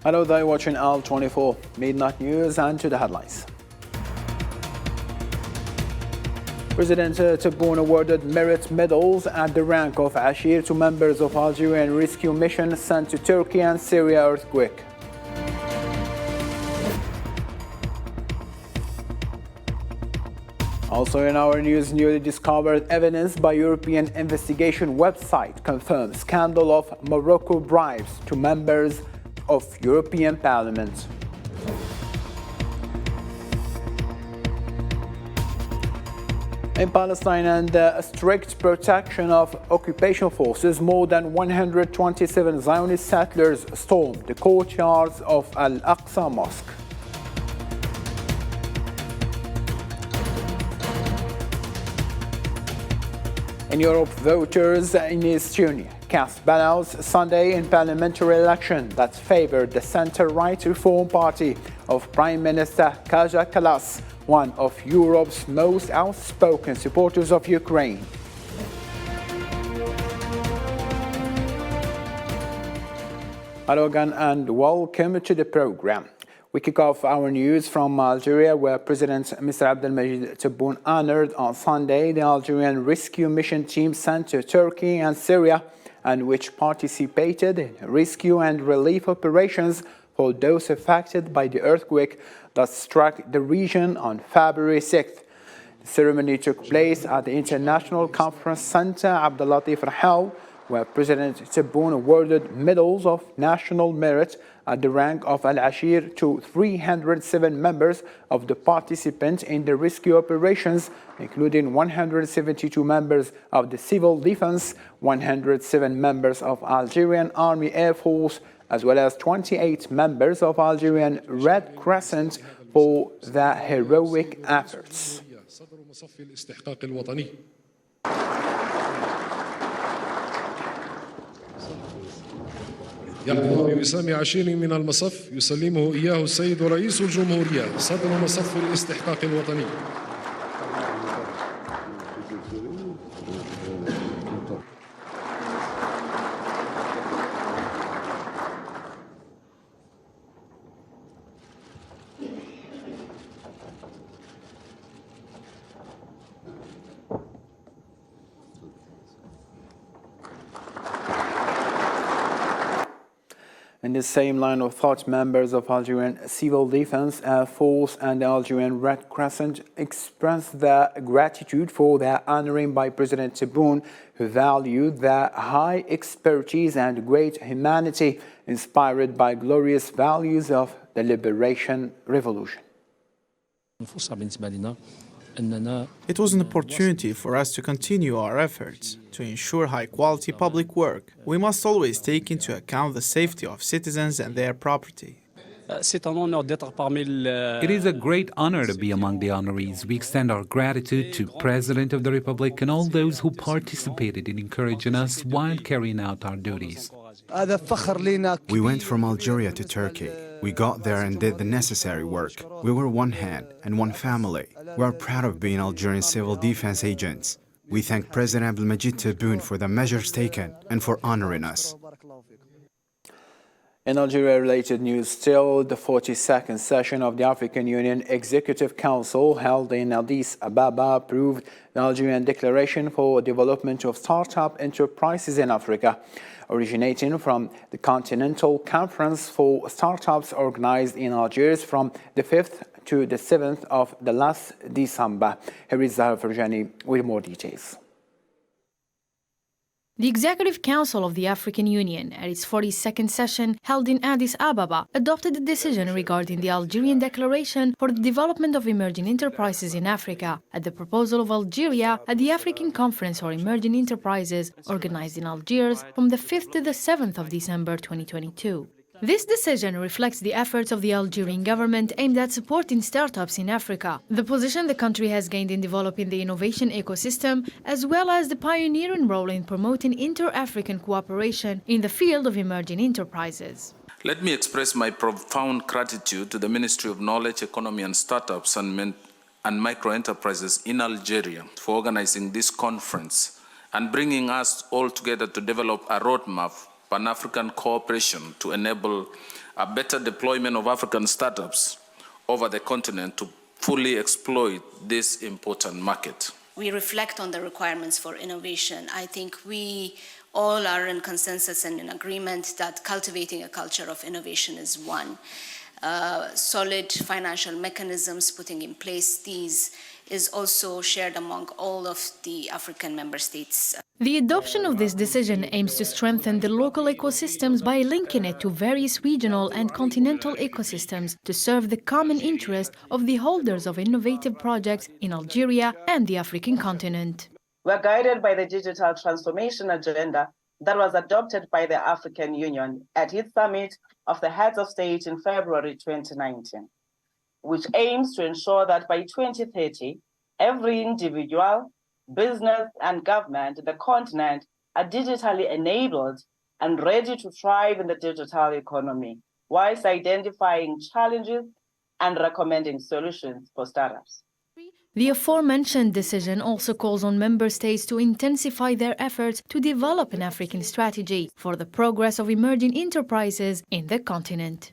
Hello there, watching Al24 Midnight News and to the headlines. President Tebboune awarded merit medals at the rank of Ashir to members of Algerian rescue mission sent to Turkey and Syria earthquake. Also in our news, newly discovered evidence by European investigation website confirms scandal of Morocco bribes to members of European Parliament. In Palestine, and strict protection of occupation forces, more than 127 Zionist settlers stormed the courtyards of Al-Aqsa Mosque. In Europe, voters in Estonia cast ballots Sunday in parliamentary election that favored the center-right Reform Party of Prime Minister Kaja Kallas, one of Europe's most outspoken supporters of Ukraine. Hello again and welcome to the program. We kick off our news from Algeria, where President Mr. Abdelmajid Tebboune honored on Sunday the Algerian rescue mission team sent to Turkey and Syria, and which participated in rescue and relief operations for those affected by the earthquake that struck the region on February 6th. The ceremony took place at the International Conference Center Abdellatif Rahal, where President Tebboune awarded medals of national merit at the rank of Al-Ashir to 307 members of the participants in the rescue operations, including 172 members of the civil defense, 107 members of Algerian Army Air Force, as well as 28 members of Algerian Red Crescent for their heroic efforts. يحظى بوسام عشير من المصف يسلمه إياه السيد رئيس الجمهورية صدر مصف الاستحقاق الوطني. In the same line of thought, members of Algerian Civil Defense, Air Force and the Algerian Red Crescent expressed their gratitude for their honoring by President Tebboune, who valued their high expertise and great humanity, inspired by glorious values of the Liberation Revolution. It was an opportunity for us to continue our efforts to ensure high-quality public work. We must always take into account the safety of citizens and their property. It is a great honor to be among the honorees. We extend our gratitude to President of the Republic and all those who participated in encouraging us while carrying out our duties. We went from Algeria to Turkey. We got there and did the necessary work. We were one hand and one family. We are proud of being Algerian civil defense agents. We thank President Abdelmajid Tebboune for the measures taken and for honoring us. In Algeria-related news still, the 42nd session of the African Union Executive Council held in Addis Ababa approved the Algerian Declaration for Development of Startup Enterprises in Africa, originating from the Continental Conference for Startups organized in Algiers from the 5th to the 7th of the last December. Here is Zahra Farjani with more details. The Executive Council of the African Union, at its 42nd session held in Addis Ababa, adopted a decision regarding the Algerian Declaration for the Development of Emerging Enterprises in Africa, at the proposal of Algeria at the African Conference for Emerging Enterprises, organized in Algiers from the 5th to the 7th of December 2022. This decision reflects the efforts of the Algerian government aimed at supporting startups in Africa, the position the country has gained in developing the innovation ecosystem, as well as the pioneering role in promoting inter-African cooperation in the field of emerging enterprises. Let me express my profound gratitude to the Ministry of Knowledge, Economy and Startups and Micro-Enterprises in Algeria for organizing this conference and bringing us all together to develop a roadmap Pan-African cooperation to enable a better deployment of African startups over the continent to fully exploit this important market. We reflect on the requirements for innovation. I think we all are in consensus and in agreement that cultivating a culture of innovation is one. Solid financial mechanisms, putting in place these, is also shared among all of the African member states. The adoption of this decision aims to strengthen the local ecosystems by linking it to various regional and continental ecosystems to serve the common interest of the holders of innovative projects in Algeria and the African continent. We're guided by the digital transformation agenda that was adopted by the African Union at its summit of the heads of state in February 2019, which aims to ensure that by 2030, every individual, business, and government in the continent are digitally enabled and ready to thrive in the digital economy, whilst identifying challenges and recommending solutions for startups. The aforementioned decision also calls on member states to intensify their efforts to develop an African strategy for the progress of emerging enterprises in the continent.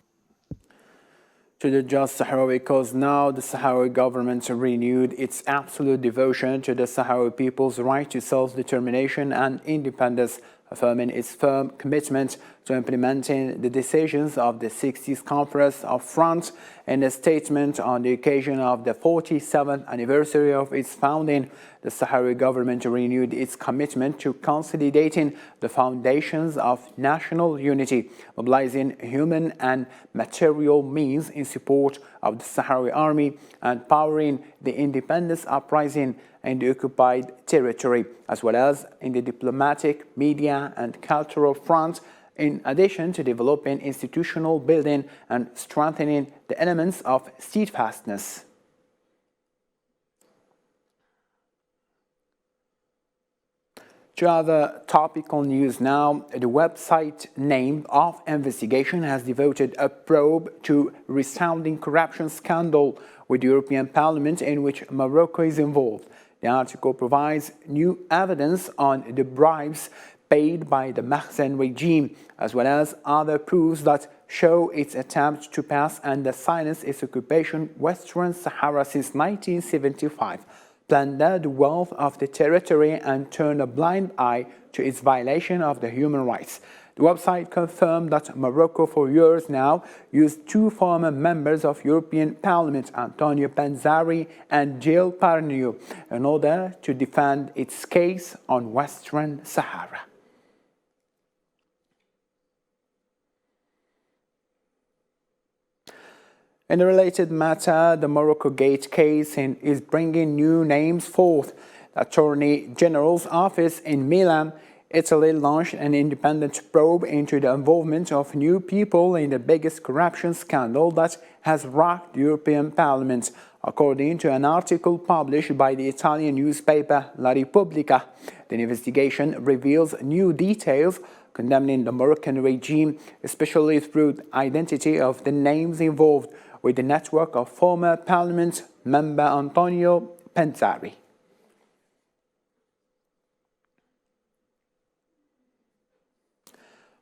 To the just Sahrawi cause now, the Sahrawi government renewed its absolute devotion to the Sahrawi people's right to self-determination and independence, affirming its firm commitment to implementing the decisions of the 60th Conference of France. In a statement on the occasion of the 47th anniversary of its founding, the Sahrawi government renewed its commitment to consolidating the foundations of national unity, mobilizing human and material means in support of the Sahrawi army and powering the independence uprising in the occupied territory, as well as in the diplomatic, media and cultural front, in addition to developing institutional building and strengthening the elements of steadfastness. To other topical news now, the website named of investigation has devoted a probe to resounding corruption scandal with the European Parliament in which Morocco is involved. The article provides new evidence on the bribes paid by the Crescent regime, as well as other proofs that show its attempt to pass and silence its occupation Western Sahara since 1975, plunder the wealth of the territory and turn a blind eye to its violation of the human rights. The website confirmed that Morocco for years now used two former members of European Parliament, Antonio Panzeri and Gilles Pargneaux, in order to defend its case on Western Sahara. In a related matter, the Morocco Gate case is bringing new names forth. The Attorney General's office in Milan, Italy, launched an independent probe into the involvement of new people in the biggest corruption scandal that has rocked the European Parliament, according to an article published by the Italian newspaper La Repubblica. The investigation reveals new details condemning the Moroccan regime, especially through the identity of the names involved, with the network of former Parliament member Antonio Panzeri.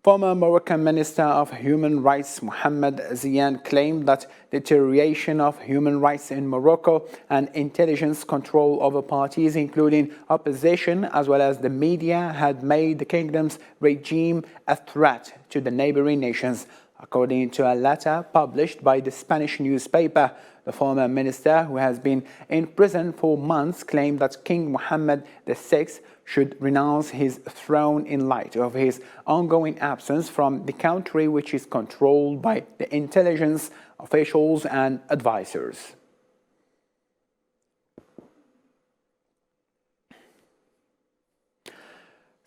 Former Moroccan Minister of Human Rights Mohamed Zian claimed that deterioration of human rights in Morocco and intelligence control over parties, including opposition as well as the media, had made the kingdom's regime a threat to the neighboring nations. According to a letter published by the Spanish newspaper, the former minister, who has been in prison for months, claimed that King Mohammed VI should renounce his throne in light of his ongoing absence from the country, which is controlled by the intelligence officials and advisors.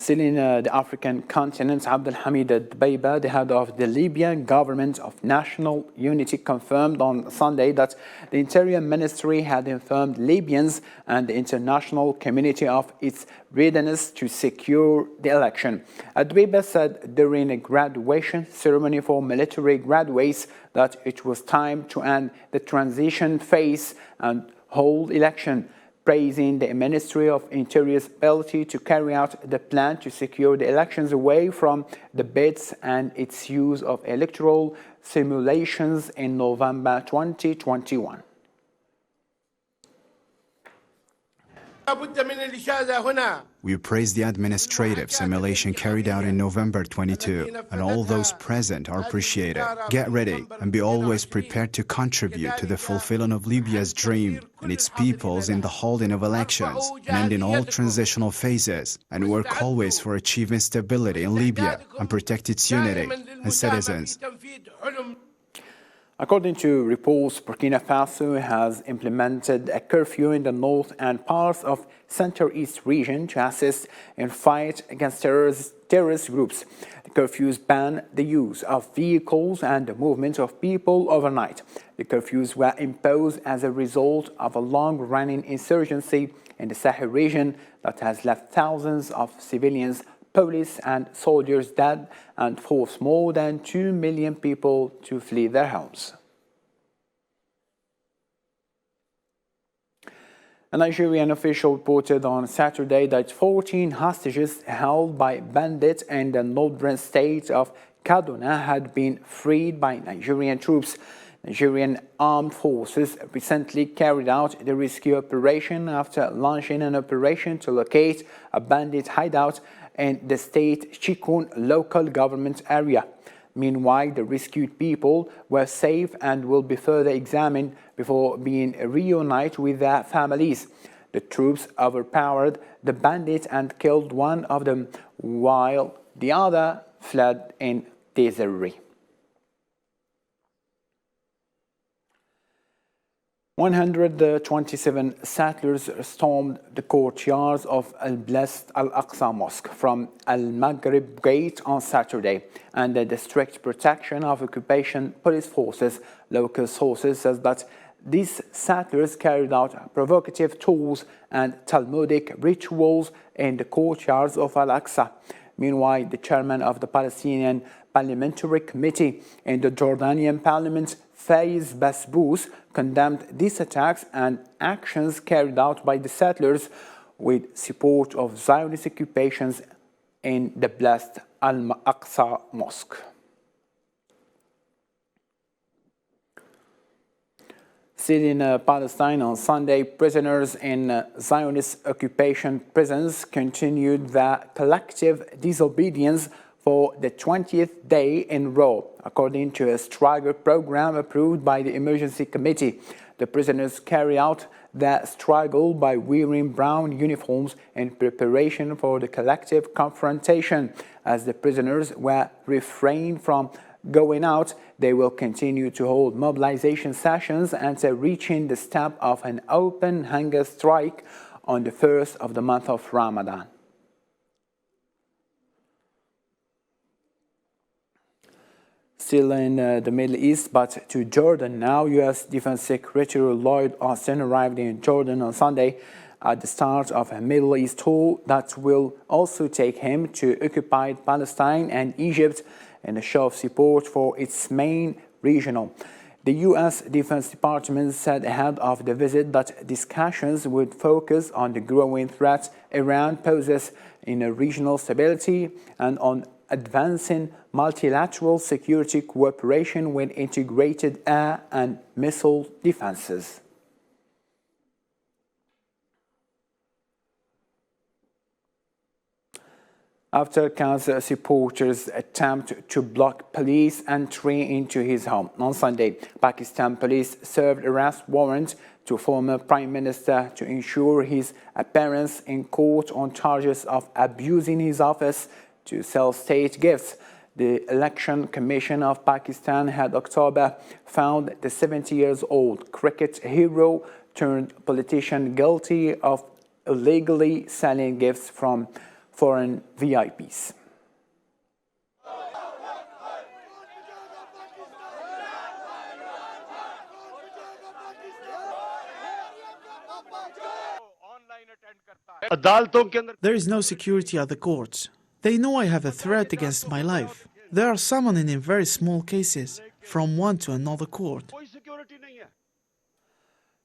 Still in the African continent, Abdelhamid Dbeiba, the head of the Libyan Government of National Unity, confirmed on Sunday that the Interior Ministry had informed Libyans and the international community of its readiness to secure the election. Dbeiba said during a graduation ceremony for military graduates that it was time to end the transition phase and hold election. praising the Ministry of Interior's ability to carry out the plan to secure the elections away from the bids and its use of electoral simulations in November 2021. We praise the administrative simulation carried out in November 22, and all those present are appreciated. Get ready and be always prepared to contribute to the fulfillment of Libya's dream and its peoples in the holding of elections and in all transitional phases, and work always for achieving stability in Libya and protect its unity and citizens. According to reports, Burkina Faso has implemented a curfew in the north and parts of center-east region to assist in fight against terrorist groups. The curfews ban the use of vehicles and the movement of people overnight. The curfews were imposed as a result of a long-running insurgency in the Sahel region that has left thousands of civilians, police and soldiers dead and forced more than 2 million people to flee their homes. A Nigerian official reported on Saturday that 14 hostages held by bandits in the northern state of Kaduna had been freed by Nigerian troops. Nigerian armed forces recently carried out the rescue operation after launching an operation to locate a bandit hideout in the state Chikun local government area. Meanwhile, the rescued people were safe and will be further examined before being reunited with their families. The troops overpowered the bandits and killed one of them, while the other fled in disarray. 127 settlers stormed the courtyards of Al-Blessed Al-Aqsa Mosque from Al-Maghrib Gate on Saturday under the strict protection of occupation police forces. Local sources says that these settlers carried out provocative tours and Talmudic rituals in the courtyards of Al-Aqsa. Meanwhile, the chairman of the Palestinian Parliamentary Committee in the Jordanian Parliament, Faiz Basbous, condemned these attacks and actions carried out by the settlers with support of Zionist occupations in the blessed Al-Aqsa Mosque. Still in Palestine on Sunday, prisoners in Zionist occupation prisons continued their collective disobedience for the 20th day in a row, according to a struggle program approved by the Emergency Committee. The prisoners carry out their struggle by wearing brown uniforms in preparation for the collective confrontation. As the prisoners were refrained from going out, they will continue to hold mobilization sessions until reaching the step of an open hunger strike on the first of the month of Ramadan. Still in the Middle East, but to Jordan now, U.S. Defense Secretary Lloyd Austin arrived in Jordan on Sunday at the start of a Middle East tour that will also take him to occupied Palestine and Egypt in a show of support for its main regional. The U.S. Defense Department said ahead of the visit that discussions would focus on the growing threat Iran poses in regional stability and on advancing multilateral security cooperation with integrated air and missile defenses. After cancer supporters attempt to block police entry into his home on Sunday, Pakistan police served arrest warrant to former Prime Minister to ensure his appearance in court on charges of abusing his office to sell state gifts. The Election Commission of Pakistan had October found the 70-year-old cricket hero turned politician guilty of illegally selling gifts from foreign VIPs. There is no security at the courts. They know I have a threat against my life. They are summoning in very small cases from one to another court.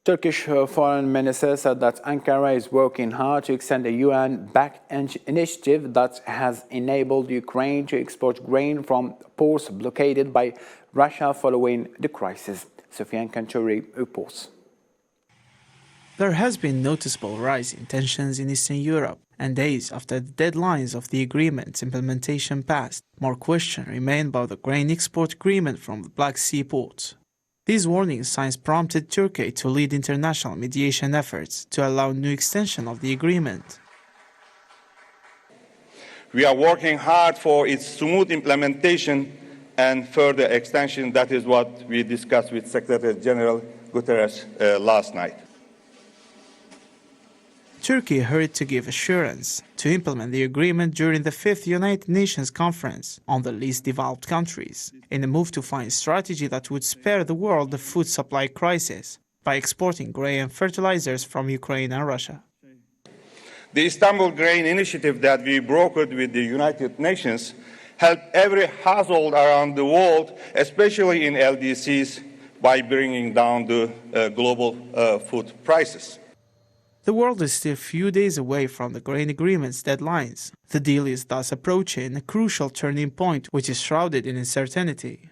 Turkish foreign minister said that Ankara is working hard to extend the UN-backed initiative that has enabled Ukraine to export grain from ports blockaded by Russia following the crisis. Sofiane Kantouri reports. There has been noticeable rise in tensions in Eastern Europe, and days after the deadlines of the agreement's implementation passed, more questions remain about the grain export agreement from the Black Sea ports. These warning signs prompted Turkey to lead international mediation efforts to allow new extension of the agreement. We are working hard for its smooth implementation and further extension. That is what we discussed with Secretary General Guterres last night. Turkey hurried to give assurance to implement the agreement during the 5th United Nations Conference on the least developed countries, in a move to find a strategy that would spare the world the food supply crisis by exporting grain and fertilizers from Ukraine and Russia. The Istanbul Grain Initiative that we brokered with the United Nations helped every household around the world, especially in LDCs, by bringing down the global food prices. The world is still a few days away from the grain agreement's deadlines. The deal is thus approaching a crucial turning point which is shrouded in uncertainty.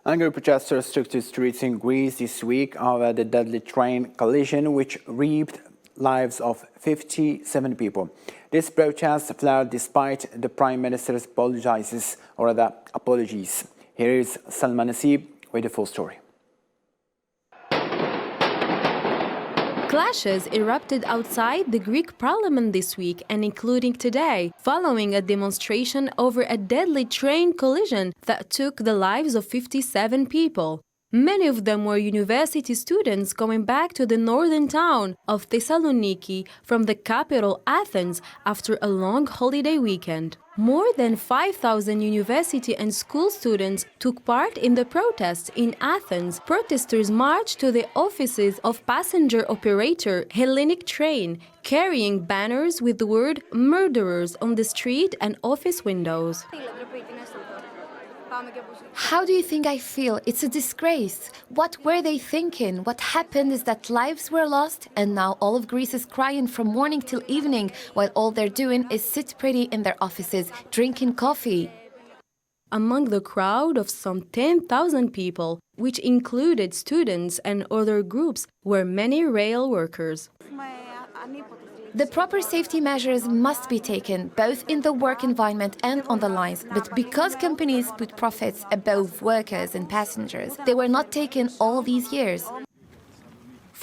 Angry protesters took to streets in Greece this week over the deadly train collision which reaped lives of 57 people. This protest flared despite the Prime Minister's apologies. Here is Salma Nasib with the full story. Clashes erupted outside the Greek parliament this week and including today, following a demonstration over a deadly train collision that took the lives of 57 people. Many of them were university students coming back to the northern town of Thessaloniki from the capital Athens after a long holiday weekend. More than 5,000 university and school students took part in the protests in Athens. Protesters marched to the offices of passenger operator Hellenic Train, carrying banners with the word "murderers" on the street and office windows. How do you think I feel? It's a disgrace. What were they thinking? What happened is that lives were lost, and now all of Greece is crying from morning till evening, while all they're doing is sit pretty in their offices, drinking coffee. Among the crowd of some 10,000 people, which included students and other groups, were many rail workers. The proper safety measures must be taken, both in the work environment and on the lines. But because companies put profits above workers and passengers, they were not taken all these years.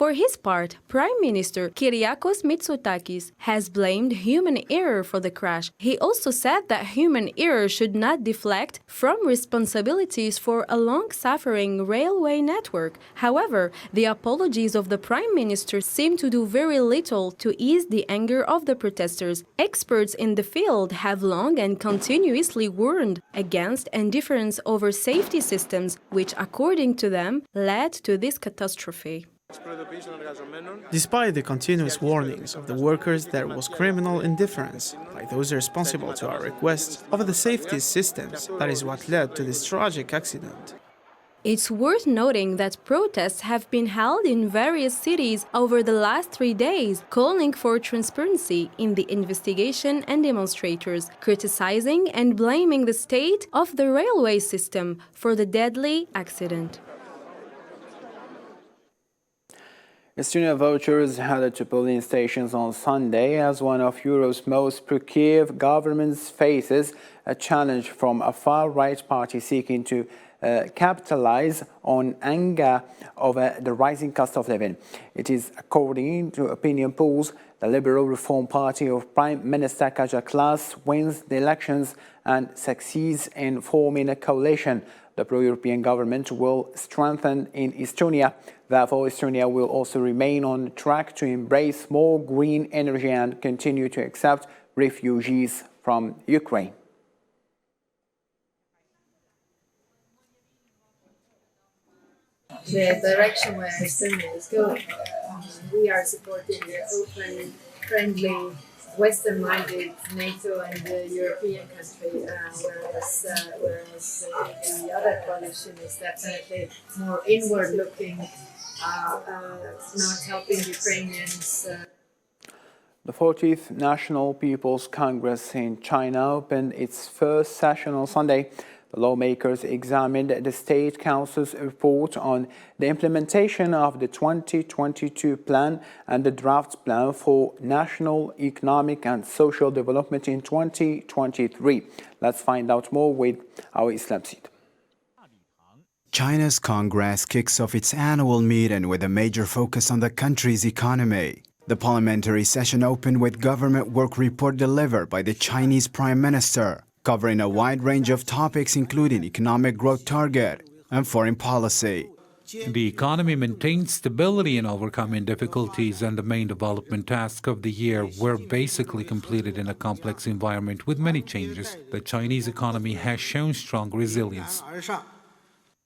For his part, Prime Minister Kyriakos Mitsotakis has blamed human error for the crash. He also said that human error should not deflect from responsibilities for a long-suffering railway network. However, the apologies of the Prime Minister seem to do very little to ease the anger of the protesters. Experts in the field have long and continuously warned against indifference over safety systems, which, according to them, led to this catastrophe. Despite the continuous warnings of the workers, there was criminal indifference by those responsible to our requests over the safety systems. That is what led to this tragic accident. It's worth noting that protests have been held in various cities over the last 3 days, calling for transparency in the investigation and demonstrators, criticizing and blaming the state of the railway system for the deadly accident. Estonia voters headed to polling stations on Sunday as one of Europe's most progressive governments faces a challenge from a far-right party seeking to capitalize on anger over the rising cost of living. It is according to opinion polls, the Liberal Reform Party of Prime Minister Kaja Kallas wins the elections and succeeds in forming a coalition. The pro-European government will strengthen in Estonia. Therefore, Estonia will also remain on track to embrace more green energy and continue to accept refugees from Ukraine. The direction where Estonia is going, we are supporting the open, friendly Western-minded NATO and the European country, whereas the other coalition is definitely more inward-looking, not helping Ukrainians. The 40th National People's Congress in China opened its first session on Sunday. The lawmakers examined the State Council's report on the implementation of the 2022 plan and the draft plan for national economic and social development in 2023. Let's find out more with our Islam Seed. China's Congress kicks off its annual meeting with a major focus on the country's economy. The parliamentary session opened with government work report delivered by the Chinese Prime Minister, covering a wide range of topics including economic growth target and foreign policy. The economy maintained stability in overcoming difficulties, and the main development tasks of the year were basically completed in a complex environment with many changes. The Chinese economy has shown strong resilience.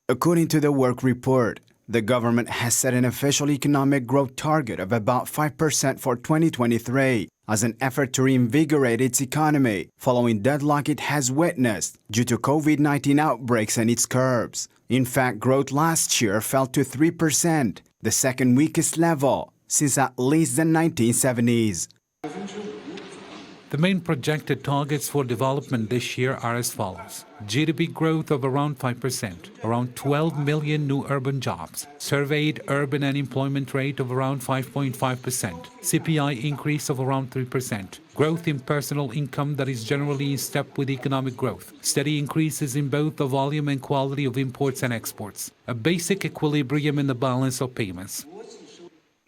According to the work report, the government has set an official economic growth target of about 5% for 2023 as an effort to reinvigorate its economy following deadlock it has witnessed due to COVID-19 outbreaks and its curbs. In fact, growth last year fell to 3%, the second weakest level since at least the 1970s. The main projected targets for development this year are as follows: GDP growth of around 5%, around 12 million new urban jobs, surveyed urban unemployment rate of around 5.5%, CPI increase of around 3%, growth in personal income that is generally in step with economic growth, steady increases in both the volume and quality of imports and exports, a basic equilibrium in the balance of payments.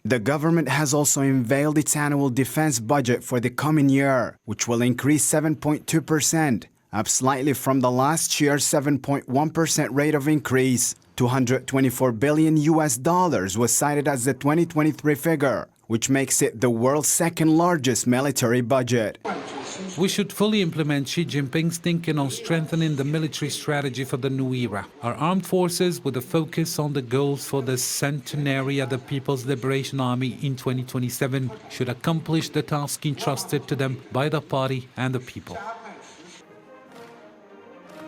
The government has also unveiled its annual defense budget for the coming year, which will increase 7.2%, up slightly from the last year's 7.1% rate of increase. $224 billion was cited as the 2023 figure, which makes it the world's second largest military budget. We should fully implement Xi Jinping's thinking on strengthening the military strategy for the new era. Our armed forces, with a focus on the goals for the centenary of the People's Liberation Army in 2027, should accomplish the task entrusted to them by the party and the people.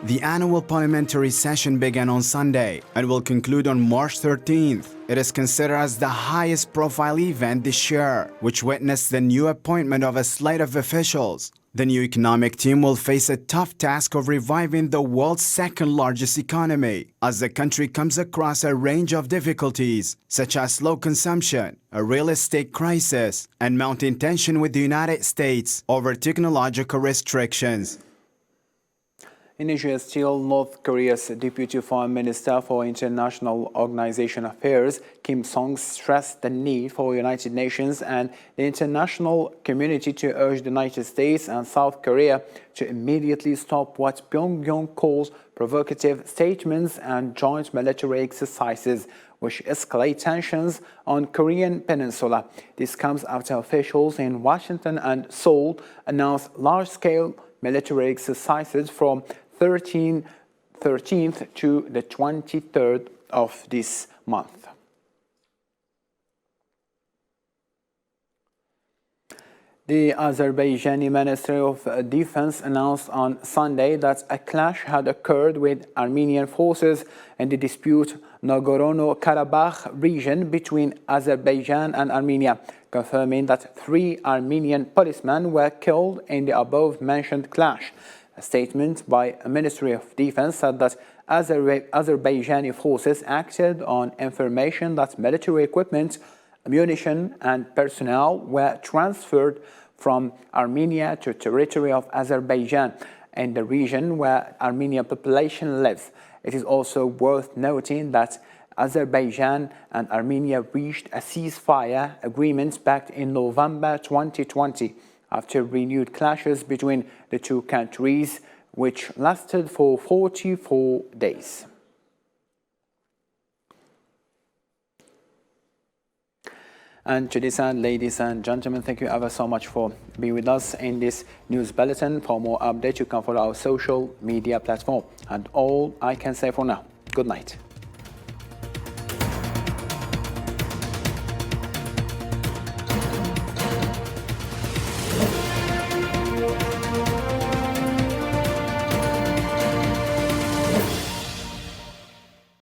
The annual parliamentary session began on Sunday and will conclude on March 13th. It is considered as the highest profile event this year, which witnessed the new appointment of a slate of officials. The new economic team will face a tough task of reviving the world's second largest economy, as the country comes across a range of difficulties, such as low consumption, a real estate crisis, and mounting tension with the United States over technological restrictions. In Asia, still, North Korea's Deputy Foreign Minister for International Organization Affairs, Kim Song, stressed the need for the United Nations and the international community to urge the United States and South Korea to immediately stop what Pyongyang calls provocative statements and joint military exercises, which escalate tensions on Korean Peninsula. This comes after officials in Washington and Seoul announced large-scale military exercises from 13th to the 23rd of this month. The Azerbaijani Ministry of Defense announced on Sunday that a clash had occurred with Armenian forces in the disputed Nagorno-Karabakh region between Azerbaijan and Armenia, confirming that 3 Armenian policemen were killed in the above-mentioned clash. A statement by the Ministry of Defense said that Azerbaijani forces acted on information that military equipment, ammunition, and personnel were transferred from Armenia to territory of Azerbaijan in the region where Armenian population lives. It is also worth noting that Azerbaijan and Armenia reached a ceasefire agreement back in November 2020 after renewed clashes between the two countries, which lasted for 44 days. And to this end, ladies and gentlemen, thank you ever so much for being with us in this news bulletin. For more updates, you can follow our social media platform. And all I can say for now, good night.